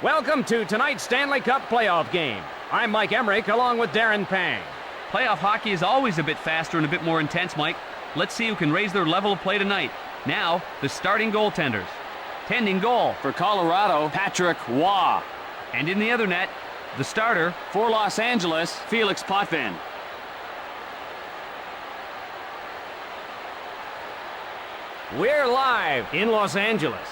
Welcome to tonight's Stanley Cup playoff game. I'm Mike Emmerich along with Darren Pang. Playoff hockey is always a bit faster and a bit more intense, Mike. Let's see who can raise their level of play tonight. Now, the starting goaltenders. Tending goal for Colorado, Patrick Waugh. And in the other net, the starter for Los Angeles, Felix Potvin. We're live in Los Angeles.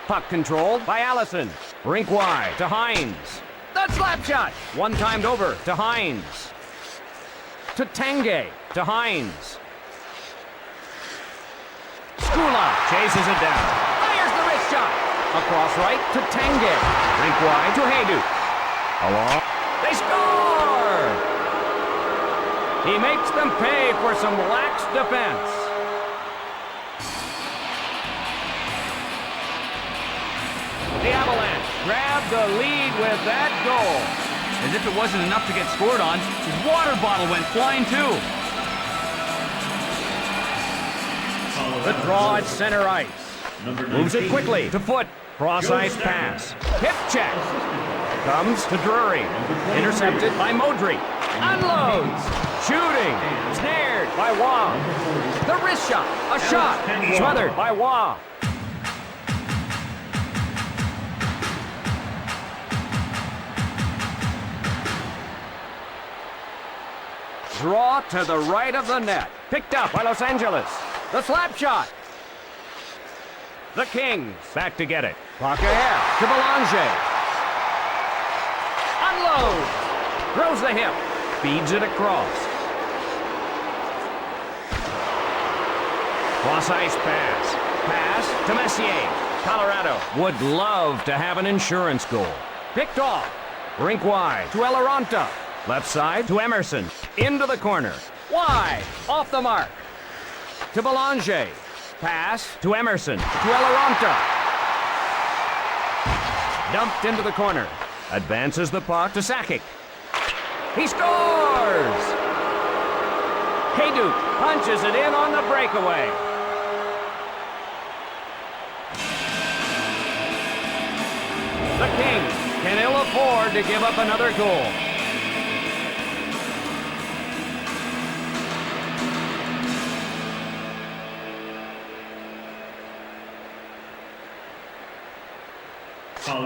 Puck controlled by Allison. Rink wide to Hines. The slap shot. One timed over to Hines. To Tanguay. To Hines. Skula chases it down. Fires the wrist shot. Across right to Tanguay. Rink wide to Hayduk. Along. They score! He makes them pay for some lax defense. The Avalanche grabbed the lead with that goal. As if it wasn't enough to get scored on, his water bottle went flying too. The draw at center ice. Moves it quickly to Foot. Cross ice pass. Hip check. Comes to Drury. Intercepted by Modry. Unloads. Shooting. Snared by Waugh. The wrist shot. A shot. Smothered by Waugh. Draw to the right of the net. Picked up by Los Angeles. The slap shot. The Kings back to get it. Puck ahead to Belanger. Unloads. Throws the hip. Feeds it across. Cross ice pass. Pass to Messier. Colorado would love to have an insurance goal. Picked off. Rink wide to Eloranta. Left side to Emerson. Into the corner. Wide. Off the mark. To Belanger. Pass to Emerson. To Eloranta. Dumped into the corner. Advances the puck to Sakic. He scores! Hayduk punches it in on the breakaway. The Kings can ill afford to give up another goal.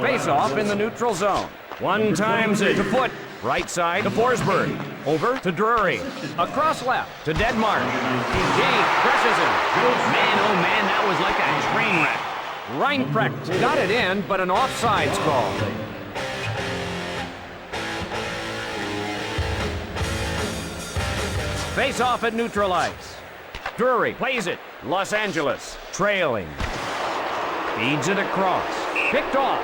Face-off in the neutral zone. One times it to Foot. Right side to Forsberg. Over to Drury. Across left to Deadmark. He presses him. Man, oh man, that was like a train wreck. Reinprecht got it in, but an offsides call. Face-off at neutral ice. Drury plays it. Los Angeles trailing. Feeds it across. Picked off.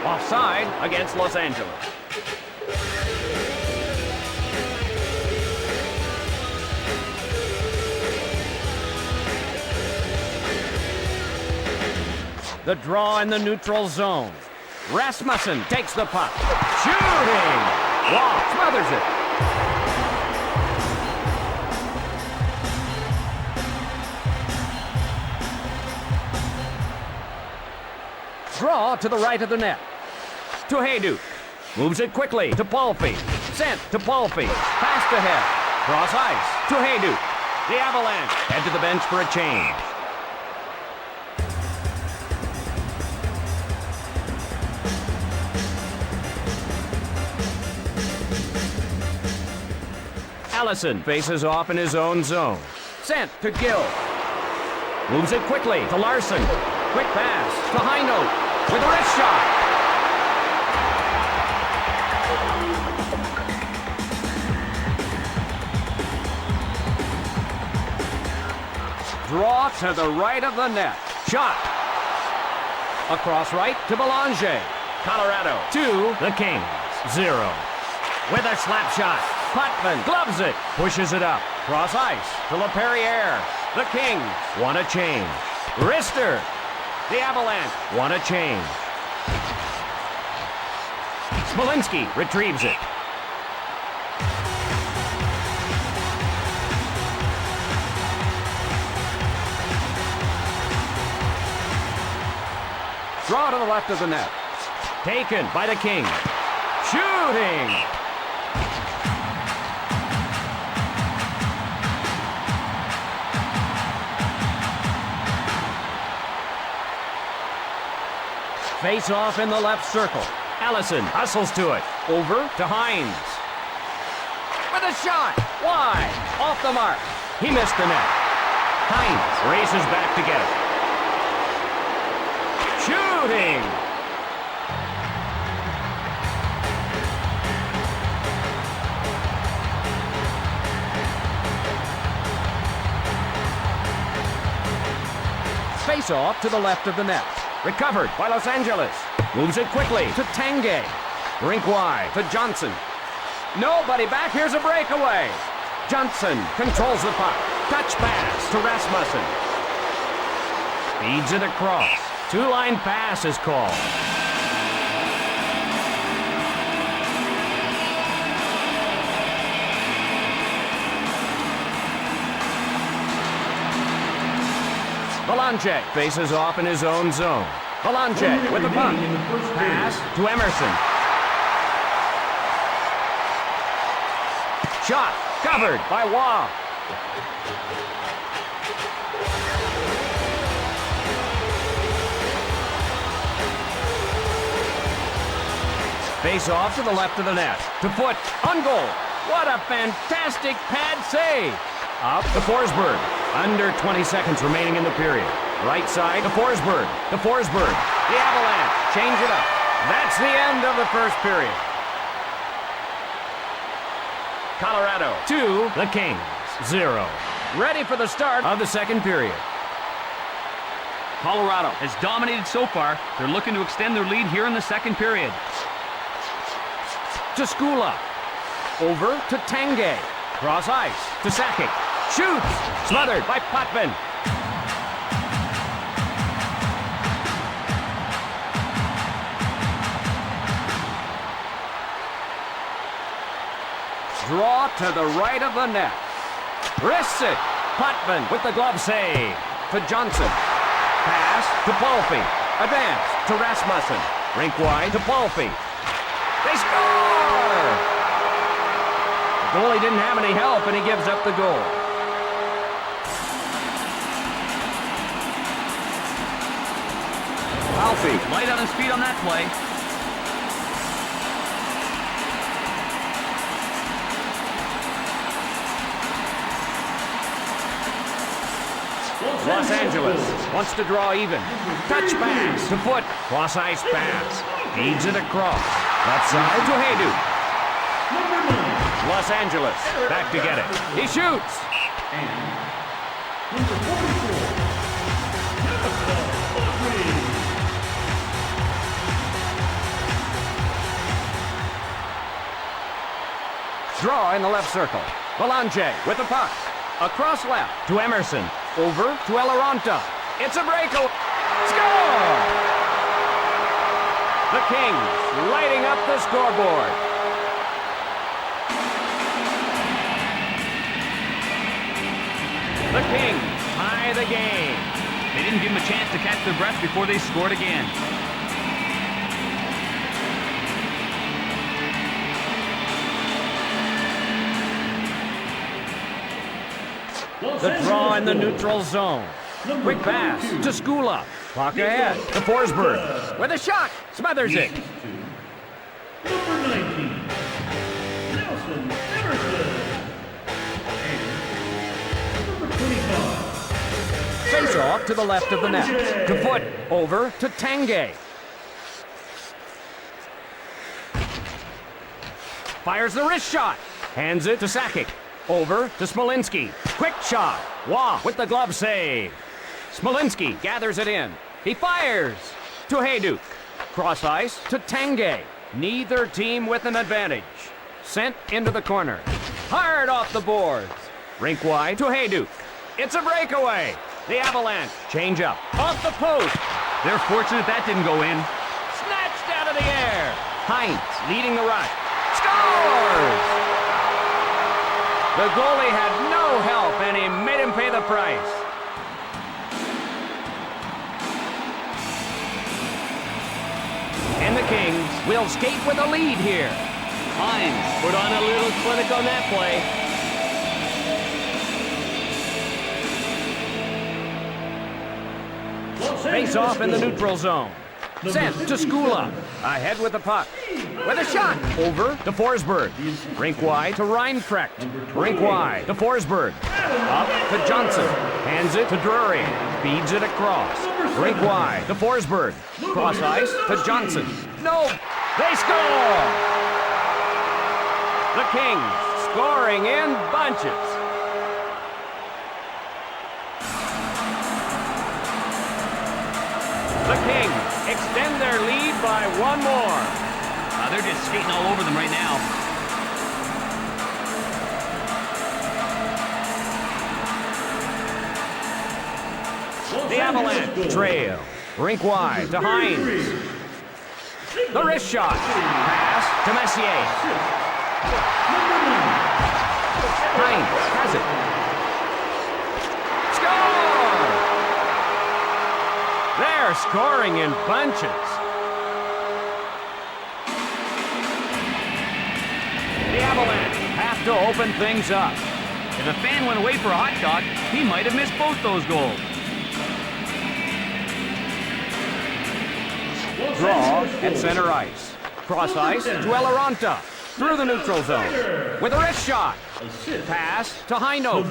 Offside against Los Angeles. The draw in the neutral zone. Rasmussen takes the puck. Shooting! Waugh smothers it. Draw to the right of the net. To Hayduk. Moves it quickly to Palffy. Sent to Palffy. Passed ahead. Cross ice to Hayduk. The Avalanche head to the bench for a change. Allison faces off in his own zone. Sent to Gill. Moves it quickly to Larson. Quick pass to Heinold with a wrist shot. Draw to the right of the net. Shot. Across right to Belanger. Colorado 2, the Kings 0. With a slap shot. Potvin gloves it. Pushes it up. Cross ice to LaPerriere. The Kings want a change. Rister. The Avalanche want a change. Smolinski retrieves it. Draw to the left of the net. Taken by the Kings. Shooting! Face off in the left circle. Allison hustles to it. Over to Hines. With a shot! Wide! Off the mark. He missed the net. Hines races back to get it. Shooting! Face off to the left of the net. Recovered by Los Angeles. Moves it quickly to Tanguay. Rink wide to Johnson. Nobody back. Here's a breakaway. Johnson controls the puck. Touch pass to Rasmussen. Feeds it across. Two-line pass is called. Avalanche faces off in his own zone. Avalanche with the puck. Pass to Emerson. Shot covered by Waugh. Face off to the left of the net. To Foot on goal. What a fantastic pad save. Up to Forsberg. Under 20 seconds remaining in the period. Right side to Forsberg. To Forsberg. The Avalanche change it up. That's the end of the first period. Colorado 2, the Kings 0. Ready for the start of the second period. Colorado has dominated so far. They're looking to extend their lead here in the second period. To Skula. Over to Tanguay. Cross ice to Sakic. Shoots! Smothered by Potvin. Draw to the right of the net. Wrists it. Potvin with the glove save. To Johnson. Pass to Palffy. Advance to Rasmussen. Rink wide to Palffy. They score! The goalie didn't have any help, and he gives up the goal. Palffy, light on his feet on that play. Los Angeles wants to draw even. Touch pass to Foot. Cross ice pass. Feeds it across. Left side to Hayduk. Los Angeles back to get it. He shoots. Draw in the left circle. Avalanche with the puck. Across left to Emerson. Over to Eloranta. It's a breakaway. Score! The Kings lighting up the scoreboard. The Kings tie the game. They didn't give them a chance to catch their breath before they scored again. The draw in the neutral zone. Quick pass to Skula. Clock ahead to Forsberg. With a shot. Smothers it. Number 19, Nelson Emerson. And number 25, Face off to the left of the net. To Foot. Over to Tanguay. Fires the wrist shot. Hands it to Sakic. Over to Smolinski. Quick shot. Waugh with the glove save. Smolinski gathers it in. He fires to Hayduk. Cross ice to Tanguay. Neither team with an advantage. Sent into the corner. Hard off the boards. Rink wide to Hayduk. It's a breakaway. The Avalanche change up. Off the post. They're fortunate that didn't go in. Snatched out of the air. Hines leading the rush. Scores! The goalie had no help, and he made him pay the price. Kings will skate with a lead here. Hines put on a little clinic on that play. Face off in the neutral zone. Sent to Skula. Ahead with the puck. With a shot. Over to Forsberg. Rink wide to Reinprecht. Rink wide to Forsberg. Up to Johnson. Hands it to Drury. Feeds it across. Rink wide to Forsberg. Cross ice to Johnson. No! They score! The Kings scoring in bunches. The Kings extend their lead by one more. They're just skating all over them right now. The Avalanche trail. Rink wide to Hines. The wrist shot. Pass to Messier. Hines has it. Score! They're scoring in bunches. The Avalanche have to open things up. If a fan went away for a hot dog, he might have missed both those goals. Draw at center ice. Cross ice to Eloranta. Through the neutral zone. With a wrist shot. Pass to Heino.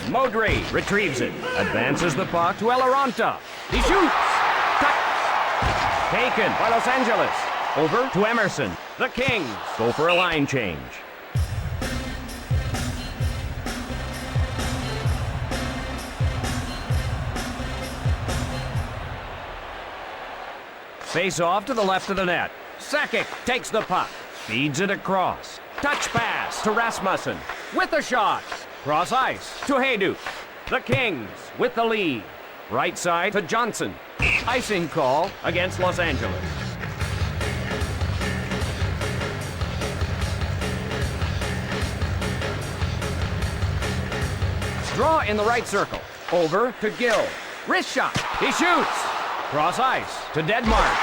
Modry retrieves it. Advances the puck to Eloranta. He shoots. Taken by Los Angeles. Over to Emerson. The Kings go for a line change. Face off to the left of the net. Sakic takes the puck. Feeds it across. Touch pass to Rasmussen. With a shot. Cross ice to Hayduk. The Kings with the lead. Right side to Johnson. Icing call against Los Angeles. Draw in the right circle. Over to Gill. Wrist shot. He shoots. Cross ice to Dedmark.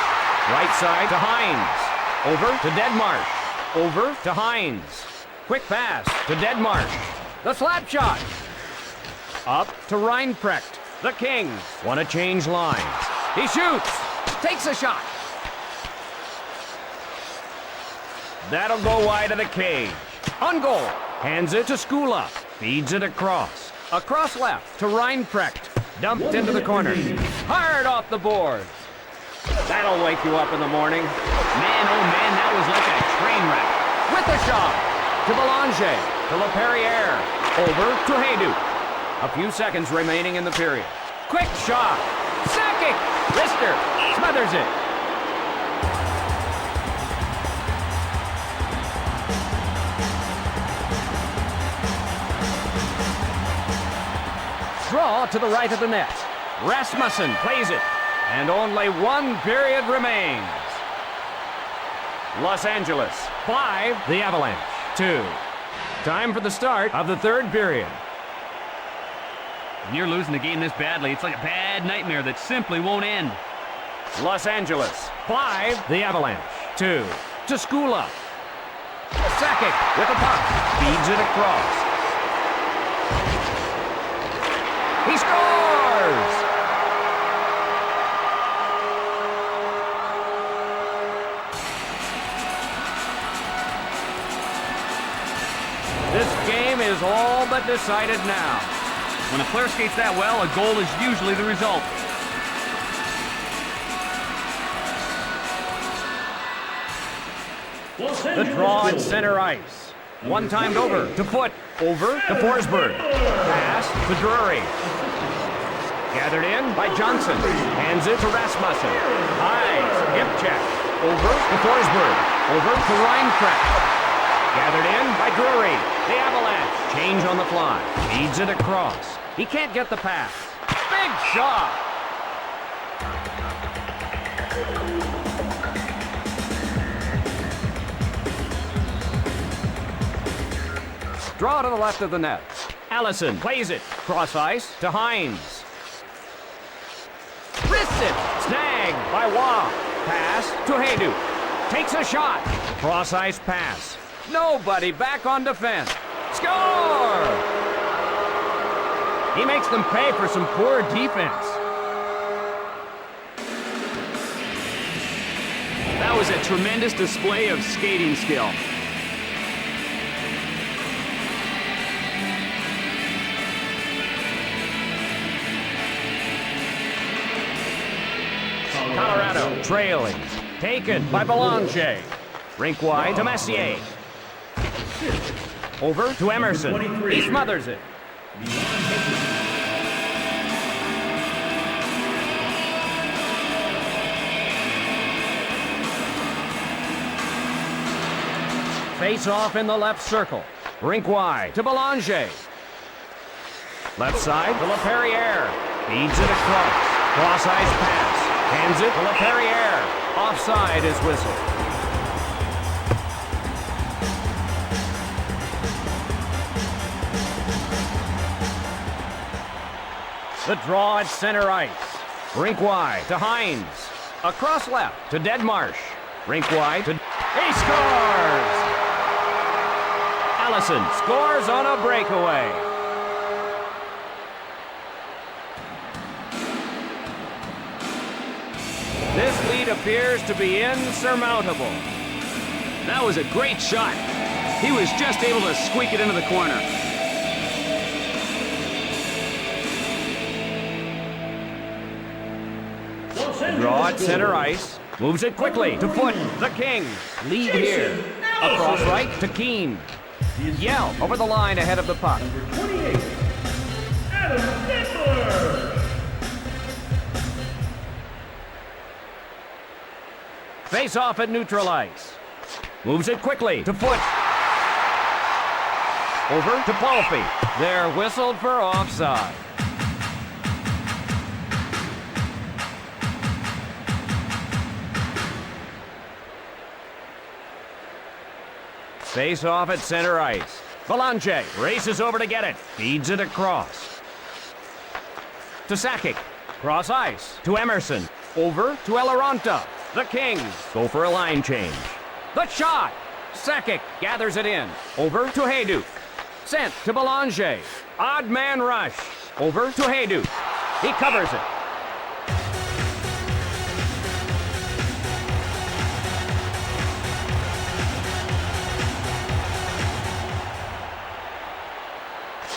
Right side to Hines. Over to Dedmark. Over to Hines. Quick pass to Dedmark. The slap shot. Up to Reinprecht. The Kings want to change lines. He shoots. Takes a shot. That'll go wide of the cage. On goal. Hands it to Skula. Feeds it across. Across left to Reinprecht. Dumped into the corner. Hard off the boards. That'll wake you up in the morning. Man, oh man, that was like a train wreck. With a shot to Belanger, to LaPerriere, over to Hayduk. A few seconds remaining in the period. Quick shot. Sakic. Lister smothers it. Draw to the right of the net. Rasmussen plays it. And only one period remains. Los Angeles 5, the Avalanche 2. Time for the start of the third period. When you're losing the game this badly, it's like a bad nightmare that simply won't end. Los Angeles 5, the Avalanche 2. To Skula. Sakic with the puck. Feeds it across. He scores! This game is all but decided now. When a player skates that well, a goal is usually the result. The draw at center ice. One timed over to Foot. Over to Forsberg. Pass to Drury. Gathered in by Johnson. Hands it to Rasmussen. Hides. Hip check. Over to Forsberg. Over to Reinprecht. Gathered in by Drury. The Avalanche change on the fly. Feeds it across. He can't get the pass. Big shot. Draw to the left of the net. Allison plays it. Cross ice to Hines. Wrists it. Snagged by Waugh. Pass to Hayduk. Takes a shot. Cross-ice pass. Nobody back on defense. Score! He makes them pay for some poor defense. That was a tremendous display of skating skill. Colorado trailing. Taken by Avalanche. Rink wide to Messier. Over to Emerson. He smothers it. Face off in the left circle. Rink wide to Belanger. Left side to LaPerriere. Feeds it across. Cross-ice pass. Hands it to LaPerriere. Offside is whistled. The draw at center ice. Rink wide to Hines. Across left to Deadmarsh. Rink wide to... He scores! Allison scores on a breakaway. This lead appears to be insurmountable. That was a great shot. He was just able to squeak it into the corner. Draw at center ice. Moves it quickly to Foot. The Kings lead here. Across right to Keene. Yell over the line ahead of the puck. Number 28, Adam Nittler. Face off at neutral ice. Moves it quickly to Foot. Over to Palffy. They're whistled for offside. Face off at center ice. Belanger races over to get it. Feeds it across. To Sakic. Cross ice. To Emerson. Over to Eloranta. The Kings go for a line change. The shot. Sakic gathers it in. Over to Hayduk. Sent to Belanger. Odd man rush. Over to Hayduk. He covers it.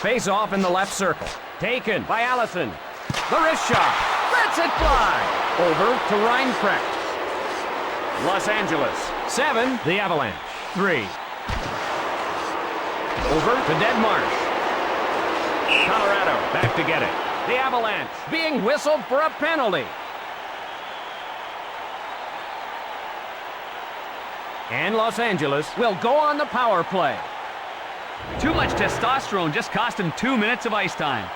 Face off in the left circle. Taken by Allison. The wrist shot. Lets it fly. Over to Reinprecht. Los Angeles 7. The Avalanche 3. Over to Deadmarsh. Colorado back to get it. The Avalanche being whistled for a penalty. And Los Angeles will go on the power play. Too much testosterone just cost him 2 minutes of ice time.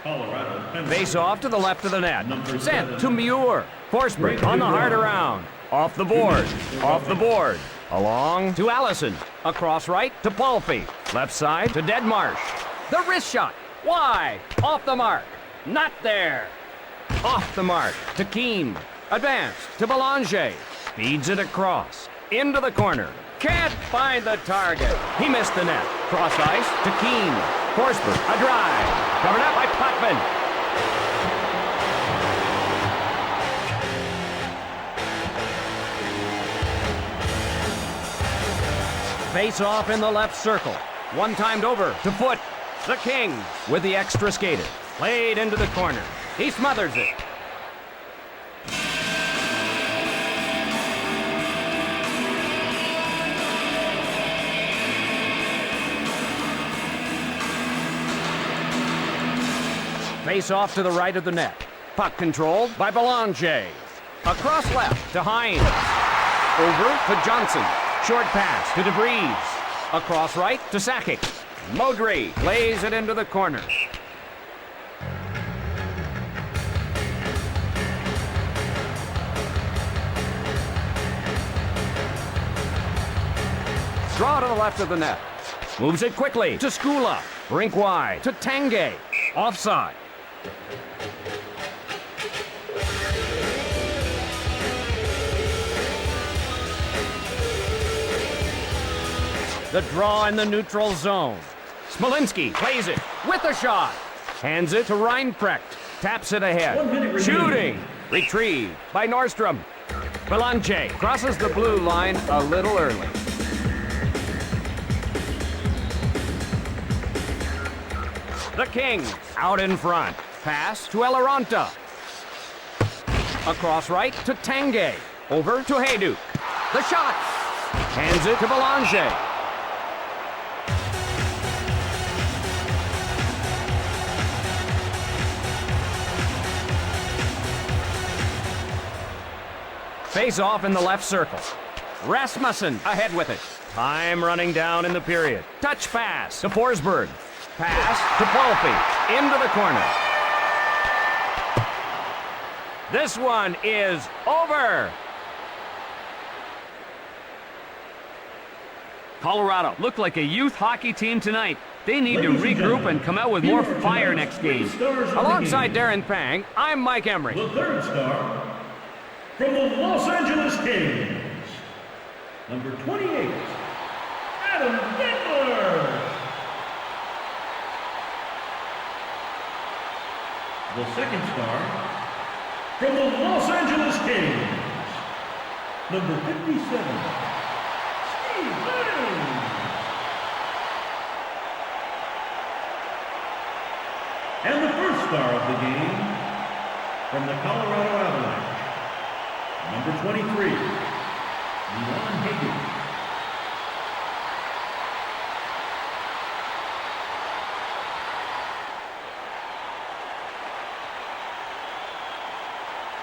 Colorado penalty. Face off to the left of the net. Number Sent 7. to Muir. Forsberg on the hard around. Off the board. Off the board. Along to Allison. Across right to Palffy. Left side to Deadmarsh. The wrist shot. Wide. Off the mark. Not there. Off the mark to Keene. Advanced to Belanger. Feeds it across. Into the corner. Can't find the target. He missed the net. Cross ice to Keene. Forsberg. A drive. Covered up by Potvin. Face off in the left circle. One timed over to Foot. The Kings with the extra skater. Played into the corner. He smothers it. Face off to the right of the net. Puck controlled by Belanger. Across left to Hines. Over to Johnson. Short pass to DeVries. Across right to Sakic. Modry lays it into the corner. Draw to the left of the net. Moves it quickly to Skula. Rink wide to Tanguay. Offside. The draw in the neutral zone. Smolinski plays it with a shot. Hands it to Reinprecht. Taps it ahead. 1 minute remaining. Shooting. Retrieved by Nordstrom. Avalanche crosses the blue line a little early. The Kings out in front. Pass to Eloranta. Across right to Tanguay. Over to Hayduk. The shot. Hands it to Belanger. Face off in the left circle. Rasmussen ahead with it. Time running down in the period. Touch pass to Forsberg. Pass to Polfi. Into the corner. This one is over. Colorado looked like a youth hockey team tonight. They need to regroup and come out with more fire next game. Alongside Darren Pang, I'm Mike Emery. The third star from the Los Angeles Kings, number 28, Adam Nittler. The second star from the Los Angeles Kings, number 57, Steve Banks. And the first star of the game from the Colorado Avalanche, number 23, Ron Hagen.